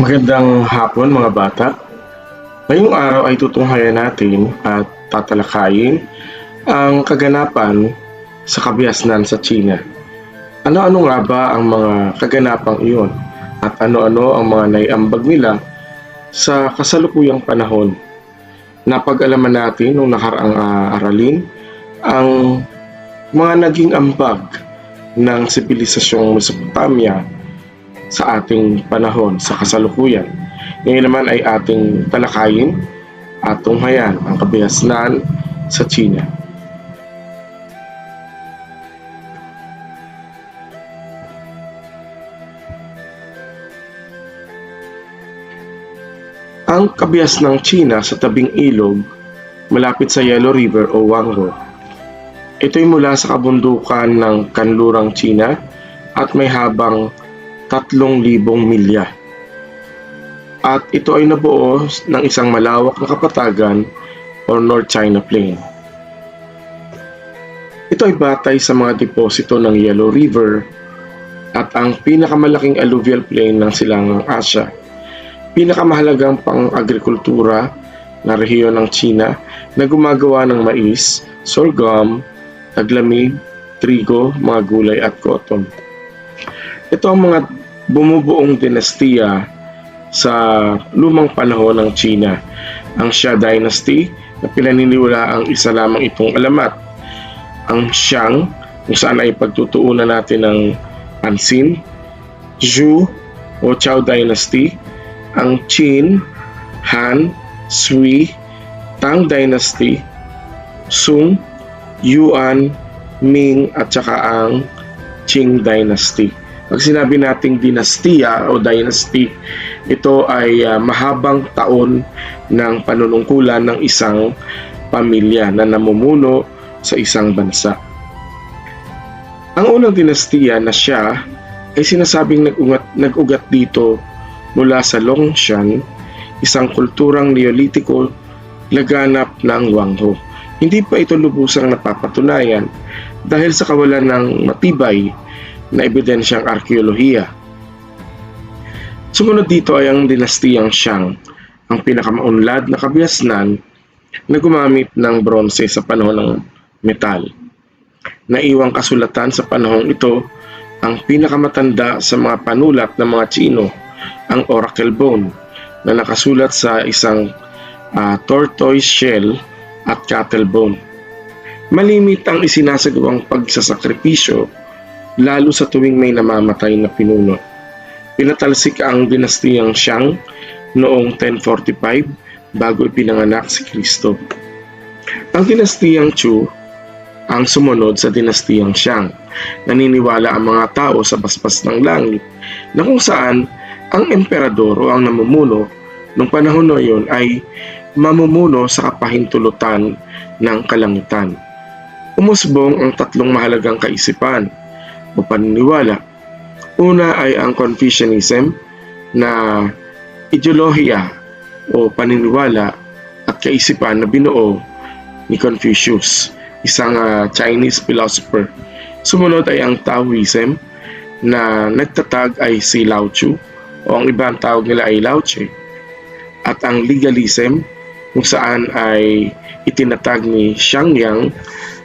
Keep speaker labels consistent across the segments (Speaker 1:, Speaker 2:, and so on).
Speaker 1: Magandang hapon mga bata. Ngayong araw ay tutunghayan natin at tatalakayin ang kaganapan sa kabiasnan sa China. Ano-ano nga ba ang mga kaganapang iyon at ano-ano ang mga naiambag nila sa kasalukuyang panahon? Napag-alaman natin nung nakaraang aralin ang mga naging ambag ng sibilisasyong Mesopotamia sa ating panahon sa kasalukuyan. Ngayon naman ay ating talakayin at tunghayan ang kabiasnan sa China. Ang kabiasnang China sa tabing ilog malapit sa Yellow River o Wangro. Ito'y mula sa kabundukan ng kanlurang China at may habang 3,000 milya. At ito ay nabuo ng isang malawak na kapatagan o North China Plain. Ito ay batay sa mga deposito ng Yellow River at ang pinakamalaking alluvial plain ng Silangang Asya. Pinakamahalagang pang-agrikultura na rehiyon ng China na gumagawa ng mais, sorghum, taglamig, trigo, mga gulay at cotton. Ito ang mga bumubuong dinastiya sa lumang panahon ng China. Ang Xia Dynasty na pinaniniwala ang isa lamang itong alamat. Ang Xiang kung saan ay pagtutuunan natin ng Pansin, Zhou o Chao Dynasty, ang Qin, Han, Sui, Tang Dynasty, Sung, Yuan, Ming at saka ang Qing Dynasty. Pag sinabi nating dinastiya o dynasty, ito ay mahabang taon ng panunungkulan ng isang pamilya na namumuno sa isang bansa. Ang unang dinastiya na Xia ay sinasabing nag-ugat dito mula sa Longshan, isang kulturang Neolitiko laganap ng Wangho. Hindi pa ito lubusang napapatunayan dahil sa kawalan ng matibay na ebidensyang arkeolohiya. Sumunod dito ay ang dinastiyang Xiang, ang pinakamaunlad na kabiasnan na gumamit ng bronze sa panahon ng metal. Naiwang kasulatan sa panahong ito ang pinakamatanda sa mga panulat ng mga Tsino, ang Oracle Bone, na nakasulat sa isang tortoise shell at cattle bone. Malimit ang isinasagawang pagsasakripisyo lalo sa tuwing may namamatay na pinuno. Pinatalsik ang dinastiyang Xiang noong 1045 bago ipinanganak si Kristo. Ang dinastiyang Chu ang sumunod sa dinastiyang Xiang. Naniniwala ang mga tao sa basbas ng langit na kung saan ang emperador o ang namumuno noong panahon na yun ay mamumuno sa kapahintulutan ng kalangitan. Umusbong ang tatlong mahalagang kaisipan o paniniwala. Una ay ang Confucianism na ideolohiya o paniniwala at kaisipan na binuo ni Confucius, isang Chinese philosopher. Sumunod ay ang Taoism na nagtatag ay si Lao Tzu o ang ibang tawag nila ay Lao Tse. At ang legalism kung saan ay itinatag ni Xiangyang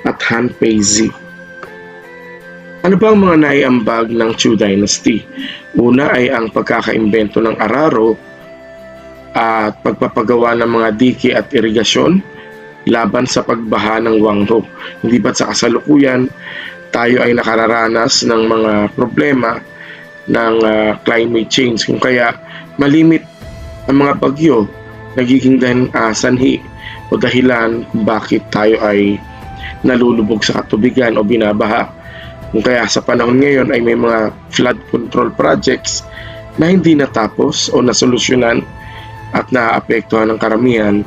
Speaker 1: at Han Peizi. Ano ba ang mga naiambag ng Chu Dynasty? Una ay ang pagkakaimbento ng araro at pagpapagawa ng mga dike at irigasyon laban sa pagbaha ng Wangho. Hindi ba't sa kasalukuyan tayo ay nakararanas ng mga problema ng climate change, kung kaya malimit ang mga bagyo nagiging sanhi o dahilan kung bakit tayo ay nalulubog sa katubigan o binabaha. Kung kaya sa panahon ngayon ay may mga flood control projects na hindi natapos o nasolusyonan at naapektuhan ng karamihan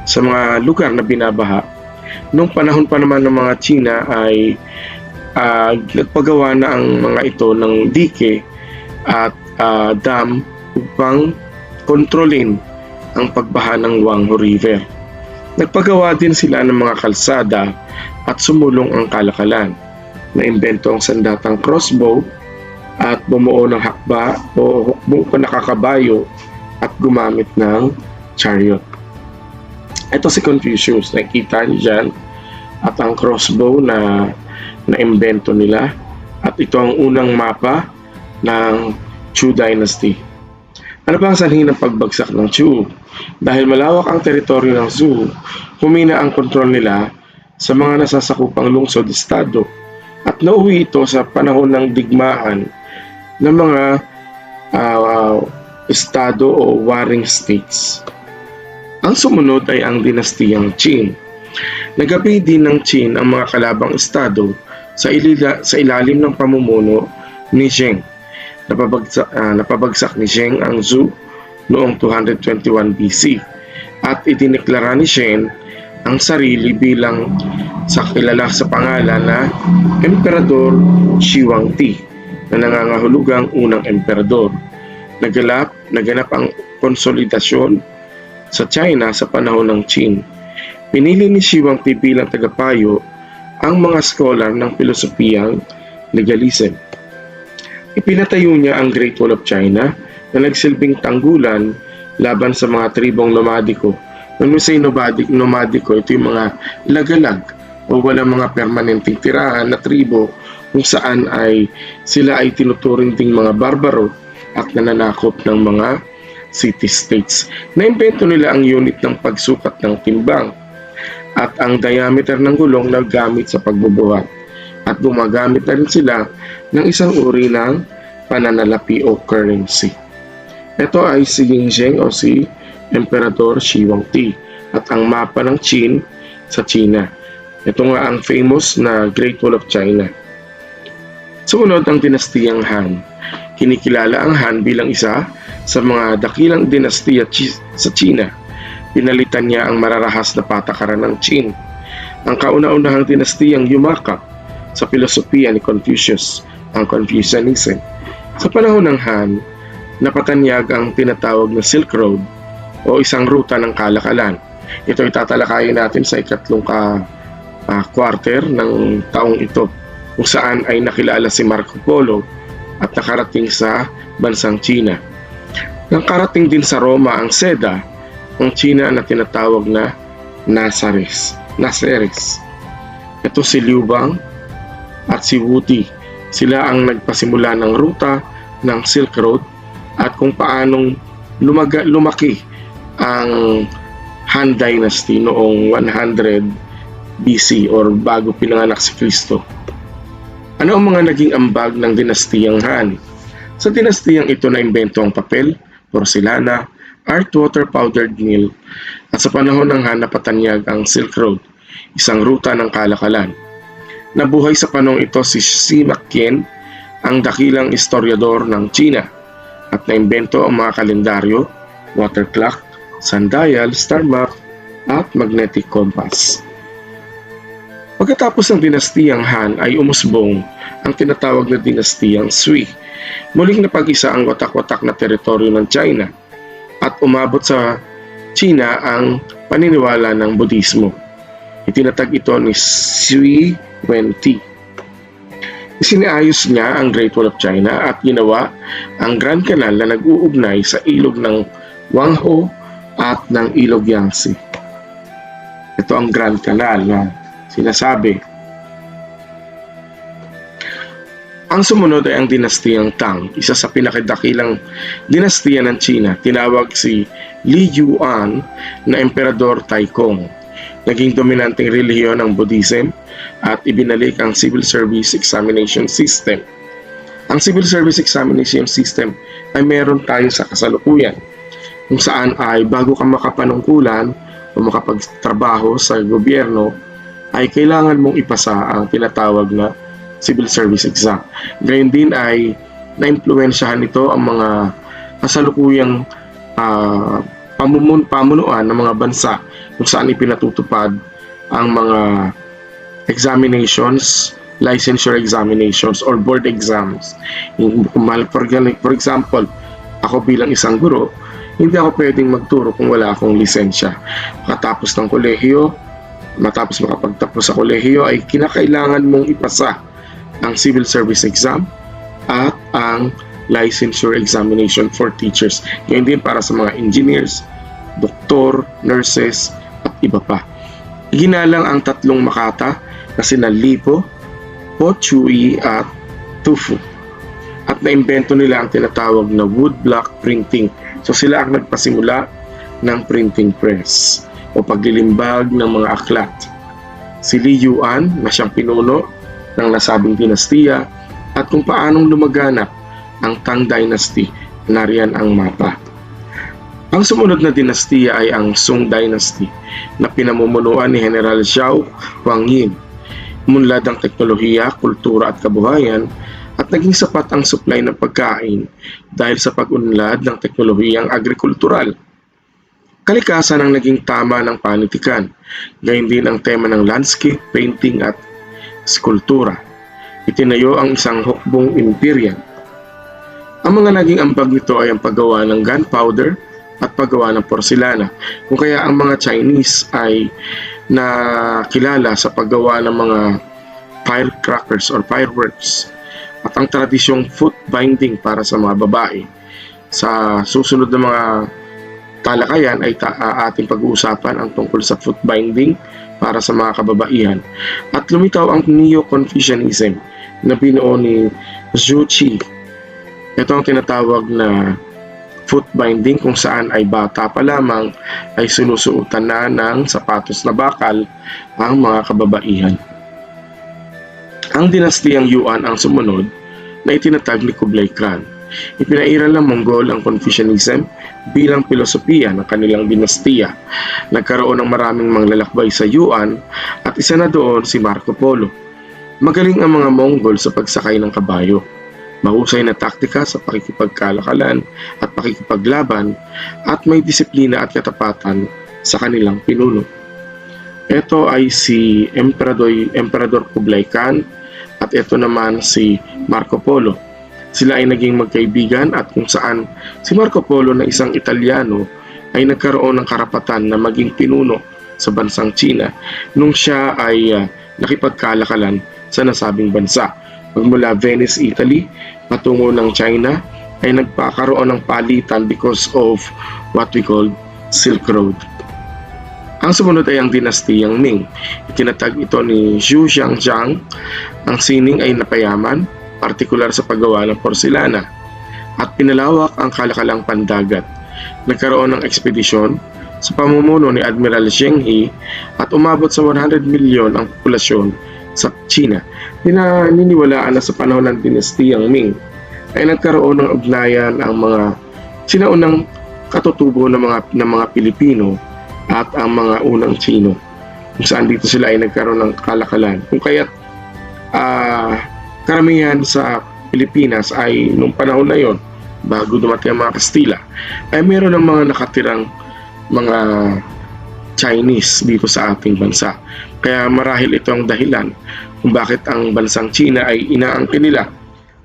Speaker 1: sa mga lugar na binabaha. Noong panahon pa naman ng mga China ay nagpagawa na ang mga ito ng dike at dam upang kontrolin ang pagbaha ng Wangho River. Nagpagawa din sila ng mga kalsada at sumulong ang kalakalan. Naimbento ang sandatang crossbow at bumuo ng hakba o hukbo na nakakabayo at gumamit ng chariot. Ito si Confucius, nakikita niyo dyan, at ang crossbow na naimbento nila, at ito ang unang mapa ng Chu Dynasty. Ano ba ang sanhi ng pagbagsak ng Chu? Dahil malawak ang teritoryo ng Zhou, humina ang kontrol nila sa mga nasasakupang lungsod-estado at nauwi ito sa panahon ng digmaan ng mga estado o warring states. Ang sumunod ay ang dinastiyang Qin. Nagapi din ng Qin ang mga kalabang estado sa ilalim ng pamumuno ni Zheng. Napabagsak ni Zheng ang Zhou noong 221 BC at idineklara ni Zheng ang sarili bilang kilala sa pangalan na Emperador Shi Huangdi na nangangahulugang unang emperador. Naganap ang konsolidasyon sa China sa panahon ng Qin. Pinili ni Shi Huangdi bilang tagapayo ang mga scholar ng pilosopiyang legalism. Ipinatayo niya ang Great Wall of China na nagsilbing tanggulan laban sa mga tribong nomadiko. When we say nomadiko, ito yung mga lagalag o walang mga permanenteng tirahan na tribo kung saan sila ay tinuturing ding mga barbaro at nananakop ng mga city-states. Naimbento nila ang unit ng pagsukat ng timbang at ang diameter ng gulong na gamit sa pagbubuhat. At gumagamit na rin sila ng isang uri ng pananalapi o currency. Ito ay si Yingzheng o si Emperador Shi Huangdi at ang mapa ng Qin sa China. Ito nga ang famous na Great Wall of China. Sumunod ang dinastiyang Han. Kinikilala ang Han bilang isa sa mga dakilang dinastiya sa China. Pinalitan niya ang mararahas na patakaran ng Qin. Ang kauna-unahang dinastiyang yumakap sa filosofiya ni Confucius, ang Confucianism. Sa panahon ng Han, napatanyag ang tinatawag na Silk Road o isang ruta ng kalakalan. Ito itatalakayin natin sa ikatlong quarter ng taong ito, kung saan ay nakilala si Marco Polo at nakarating sa bansang China. Nang karating din sa Roma ang seda, ang China na tinatawag na Nazares. Ito si Liu Bang at si Wu Di. Sila ang nagpasimula ng ruta ng Silk Road at kung paanong lumaki ang Han Dynasty noong 100 BC or bago pinanganak si Kristo. Ano ang mga naging ambag ng dinastiyang Han? Sa dinastiyang ito na imbento ang papel, porselana, art water powdered mill at sa panahon ng Han napatanyag ang Silk Road, isang ruta ng kalakalan. Nabuhay sa panahon ito si Sima Qian, ang dakilang historiador ng China, at naimbento ang mga kalendaryo, water clock, sundial, star map, at magnetic compass. Pagkatapos ng dinastiyang Han ay umusbong ang tinatawag na dinastiyang Sui. Muling napag-isa ang watak-watak na teritoryo ng China at umabot sa China ang paniniwala ng Budismo. Itinatag ito ni Sui Wenqi. Isiniayos niya ang Great Wall of China at ginawa ang Grand Canal na nag-uugnay sa ilog ng Huanghe at ng ilog Yangtze. Ito ang Grand Canal na sinasabi. Ang sumunod ay ang dinastiyang Tang, isa sa pinakadakilang dinastiya ng China. Tinawag si Li Yuan na Emperador Taikong. Naging dominanteng relihiyon ng Buddhism at ibinalik ang Civil Service Examination System. Ang Civil Service Examination System ay meron tayo sa kasalukuyan, kung saan ay bago ka makapanungkulan o makapagtrabaho sa gobyerno ay kailangan mong ipasa ang tinatawag na Civil Service Exam. Gayun din ay naimpluwensyahan nito ang mga kasalukuyang pamunuan ng mga bansa kung saan ipinatutupad ang mga examinations, licensure examinations or board exams. For example, ako bilang isang guro, hindi ako pwedeng magturo kung wala akong lisensya. Matapos makapagtapos sa kolehiyo ay kinakailangan mong ipasa ang Civil Service Exam at ang licensure examination for teachers. Ngayon din para sa mga engineers, doktor, nurses, at iba pa. Ginalang ang tatlong Makata na sina Lipo, Po Chui at Tufu. At naimbento nila ang tinatawag na woodblock printing. So sila ang nagpasimula ng printing press o paglilimbag ng mga aklat. Si Li Yuan na siyang pinuno ng nasabing dinastiya at kung paanong lumaganap ang Tang Dynasty. Nariyan ang mapa. Ang sumunod na dinastiya ay ang Song Dynasty na pinamumunuan ni General Zhao Huangyin. Umunlad ang teknolohiya, kultura at kabuhayan at naging sapat ang supply ng pagkain dahil sa pag-unlad ng teknolohiyang agrikultural. Kalikasan ang naging tama ng panitikan, gayon din ang tema ng landscape, painting at skulptura. Itinayo ang isang hukbong imperial. Ang mga naging ambag nito ay ang paggawa ng gunpowder at paggawa ng porselana, kung kaya ang mga Chinese ay nakilala sa paggawa ng mga firecrackers or fireworks at ang tradisyong foot binding para sa mga babae. Sa susunod na mga talakayan ay ating pag-uusapan ang tungkol sa foot binding para sa mga kababaihan at lumitaw ang Neo-Confucianism na binuo ni Zhu Qi. Ito ang tinatawag na foot binding kung saan ay bata pa lamang ay sinusuotan na ng sapatos na bakal ang mga kababaihan. Ang dinastiyang Yuan ang sumunod na itinatag ni Kublai Khan. Ipinairal ng Mongol ang Confucianism bilang filosofiya ng kanilang dinastiya. Nagkaroon ng maraming manglalakbay sa Yuan at isa na doon si Marco Polo. Magaling ang mga Mongol sa pagsakay ng kabayo. Mahusay na taktika sa pakikipagkalakalan at pakikipaglaban at may disiplina at katapatan sa kanilang pinuno. Ito ay si Emperador Kublai Khan at ito naman si Marco Polo. Sila ay naging magkaibigan at kung saan si Marco Polo na isang Italyano ay nagkaroon ng karapatan na maging pinuno sa bansang China nung siya ay nakipagkalakalan sa nasabing bansa. Magmula Venice, Italy, patungo ng China ay nagpakaroon ng palitan because of what we call Silk Road. Ang sumunod ay ang dinastiyang Ming. Itinatag ito ni Zhu Xiangjiang. Ang sining ay napayaman, partikular sa paggawa ng porselana, at pinalawak ang kalakalang pandagat. Nagkaroon ng ekspedisyon sa pamumuno ni Admiral Zheng He at umabot sa 100 milyon ang populasyon sa China. Pinaniniwalaan na sa panahon ng dinastiyang Ming ay nagkaroon ng ugnayan ang mga sinaunang katutubo ng mga Pilipino at ang mga unang Chino, kung saan dito sila ay nagkaroon ng kalakalan. Kung kaya't karamihan sa Pilipinas ay nung panahon na yon, bago dumating ang mga Kastila, ay meron ng mga nakatirang mga Chinese dito sa ating bansa. Kaya marahil ito ang dahilan kung bakit ang bansang China ay inaangkin nila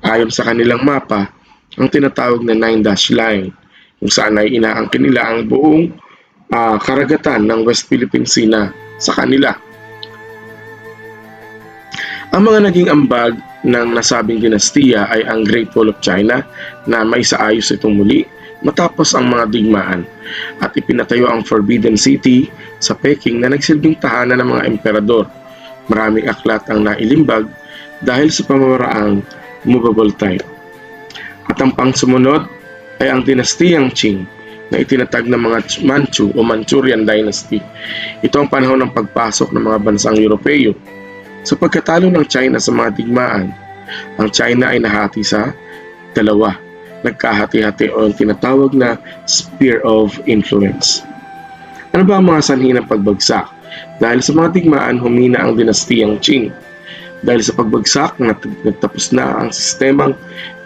Speaker 1: ayon sa kanilang mapa ang tinatawag na 9-dash line, kung saan ay inaangkin nila ang buong karagatan ng West Philippine Sea sa kanila. Ang mga naging ambag ng nasabing dinastiya ay ang Great Wall of China na maisaayos itong muli matapos ang mga digmaan at ipinatayo ang Forbidden City sa Peking na nagsilbing tahanan ng mga emperador. Maraming aklat ang nailimbag dahil sa pamamaraang movable type. At ang pangsumunod ay ang dinastiyang Qing na itinatag ng mga Manchu o Manchurian Dynasty. Ito ang panahon ng pagpasok ng mga bansang Europeo. Sa pagkatalo ng China sa mga digmaan, ang China ay nahati sa dalawa. Nagkahati-hati o ang tinatawag na sphere of influence. Ano ba ang mga sanhi ng pagbagsak? Dahil sa mga digmaan, humina ang dinastiyang Qing. Dahil sa pagbagsak, nagtapos na ang sistemang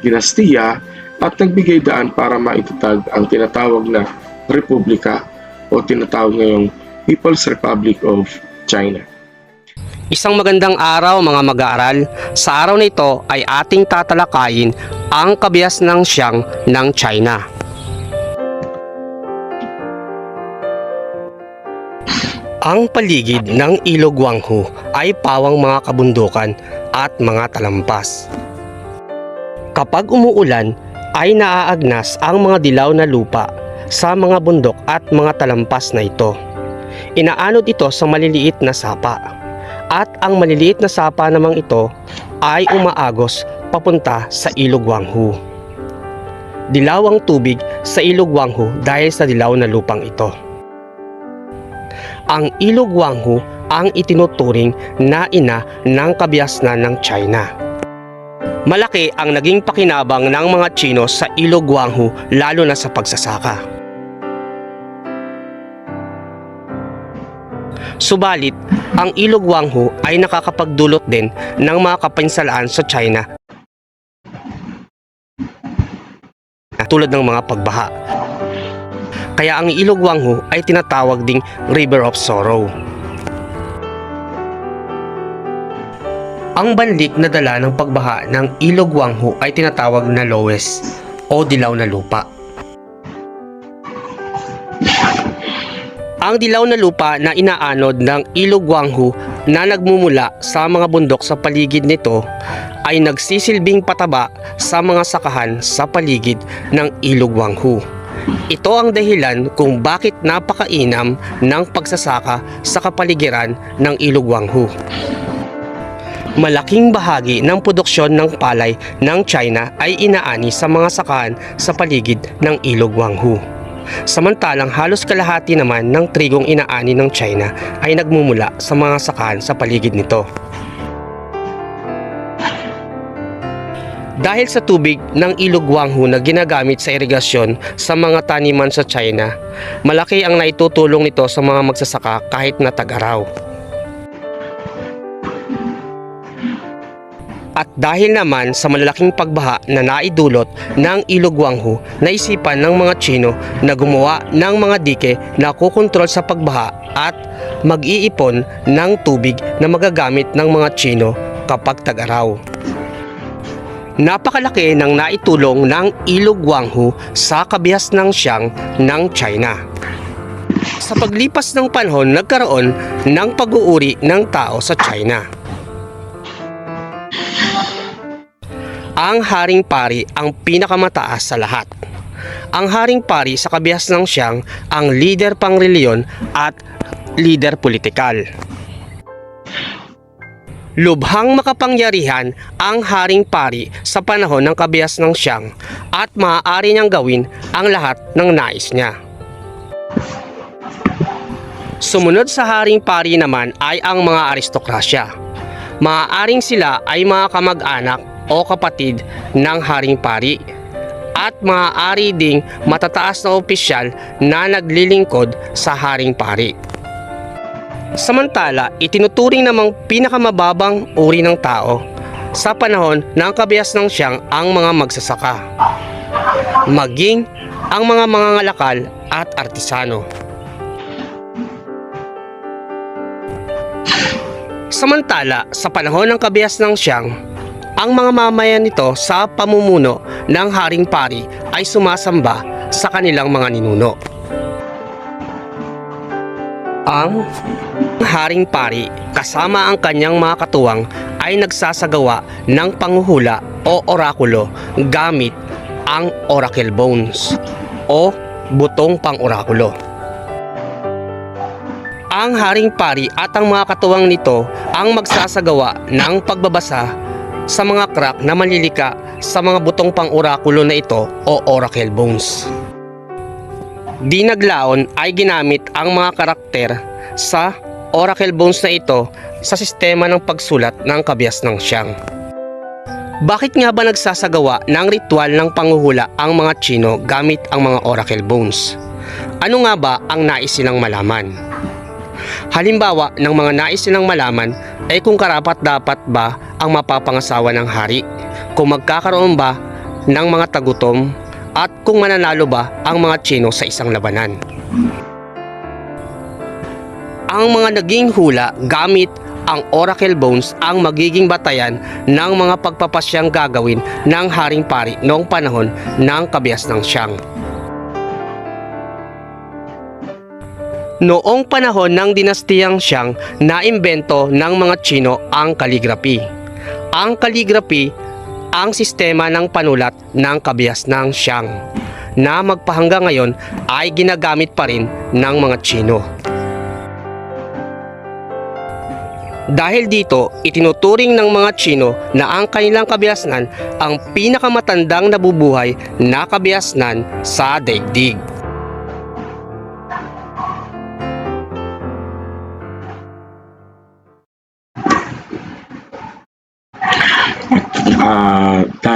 Speaker 1: dinastiya at nagbigay daan para maitatag ang tinatawag na Republika o tinatawag ngayong People's Republic of China.
Speaker 2: Isang magandang araw mga mag-aaral. Sa araw na ito ay ating tatalakayin ang kabias ng Xiang ng China. Ang paligid ng Ilog Guanghu ay pawang mga kabundukan at mga talampas. Kapag umuulan, ay naaagnas ang mga dilaw na lupa sa mga bundok at mga talampas na ito. Inaanod ito sa maliliit na sapa, at ang maliliit na sapa namang ito ay umaagos papunta sa Ilog Guanghu. Dilaw ang tubig sa Ilog Guanghu dahil sa dilaw na lupang ito. Ang Ilog Guanghu ang itinuturing na ina ng kabiasnan ng China. Malaki ang naging pakinabang ng mga Tsino sa Ilog Guanghu, lalo na sa pagsasaka. Subalit, ang Ilog Guanghu ay nakakapagdulot din ng mga kapansalaan sa China tulad ng mga pagbaha. Kaya ang Ilog Guanghu ay tinatawag ding River of Sorrow. Ang banlik na dala ng pagbaha ng Ilog Guanghu ay tinatawag na lowes o dilaw na lupa. Ang dilaw na lupa na inaanod ng Ilog Guanghu na nagmumula sa mga bundok sa paligid nito ay nagsisilbing pataba sa mga sakahan sa paligid ng Ilog Guanghu. Ito ang dahilan kung bakit napakainam ng pagsasaka sa kapaligiran ng Ilog Guanghu. Malaking bahagi ng produksyon ng palay ng China ay inaani sa mga sakahan sa paligid ng Ilog Guanghu. Samantalang halos kalahati naman ng trigong inaani ng China ay nagmumula sa mga sakahan sa paligid nito. Dahil sa tubig ng Ilog Guanghu na ginagamit sa irigasyon sa mga taniman sa China, malaki ang naitutulong nito sa mga magsasaka kahit na tag-araw. At dahil naman sa malalaking pagbaha na naidulot ng Ilog Guanghu, naisipan ng mga Tsino na gumawa ng mga dike na kukontrol sa pagbaha at mag-iipon ng tubig na magagamit ng mga Tsino kapag tag-araw. Napakalaki ng naitulong ng Ilog Guanghu sa kabiasnang Xiang ng China. Sa paglipas ng panahon, nagkaroon ng pag-uuri ng tao sa China. Ang Haring Pari ang pinakamataas sa lahat. Ang Haring Pari sa kabiasnang Xiang ang lider pangreliyon at lider politikal. Lubhang makapangyarihan ang Haring Pari sa panahon ng kabiasnang Xiang at maaari niyang gawin ang lahat ng nais niya. Sumunod sa Haring Pari naman ay ang mga aristokrasya. Maaaring sila ay mga kamag-anak o kapatid ng Haring Pari at maaari ding matataas na opisyal na naglilingkod sa Haring Pari. Samantala, itinuturing namang pinakamababang uri ng tao sa panahon ng kabiasnang Xiang ang mga magsasaka, maging ang mga mangangalakal at artisano. Samantala, sa panahon ng kabiasnang Xiang, ang mga mamayan nito sa pamumuno ng Haring Pari ay sumasamba sa kanilang mga ninuno. Ang Haring Pari kasama ang kanyang mga katuwang ay nagsasagawa ng panghuhula o orakulo gamit ang oracle bones o butong pang-orakulo. Ang Haring Pari at ang mga katuwang nito ang magsasagawa ng pagbabasa sa mga crack na malilika sa mga butong pang-orakulo na ito o oracle bones. Dinaglaon ay ginamit ang mga karakter sa oracle bones na ito sa sistema ng pagsulat ng kabiasnang Xiang. Bakit nga ba nagsasagawa ng ritual ng panghuhula ang mga Tsino gamit ang mga oracle bones? Ano nga ba ang nais silang malaman? Halimbawa ng mga nais silang malaman ay kung karapat-dapat ba ang mapapangasawa ng hari, kung magkakaroon ba ng mga tagutom, at kung mananalo ba ang mga Tsino sa isang labanan. Ang mga naging hula gamit ang oracle bones ang magiging batayan ng mga pagpapasyang gagawin ng Haring Pari noong panahon ng kabiasnang Xiang. Noong panahon ng dinastiyang Xiang, naimbento ng mga Tsino ang calligraphy. Ang calligraphy ang sistema ng panulat ng kabias ng Xiang na magpahanggang ngayon ay ginagamit pa rin ng mga Tsino. Dahil dito, itinuturing ng mga Tsino na ang kanilang kabiasnan ang pinakamatandang nabubuhay na kabiasnan sa daigdig.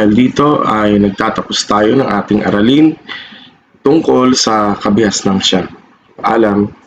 Speaker 1: Dahil dito ay nagtatapos tayo ng ating aralin tungkol sa kabias ng Xiang. Paalam.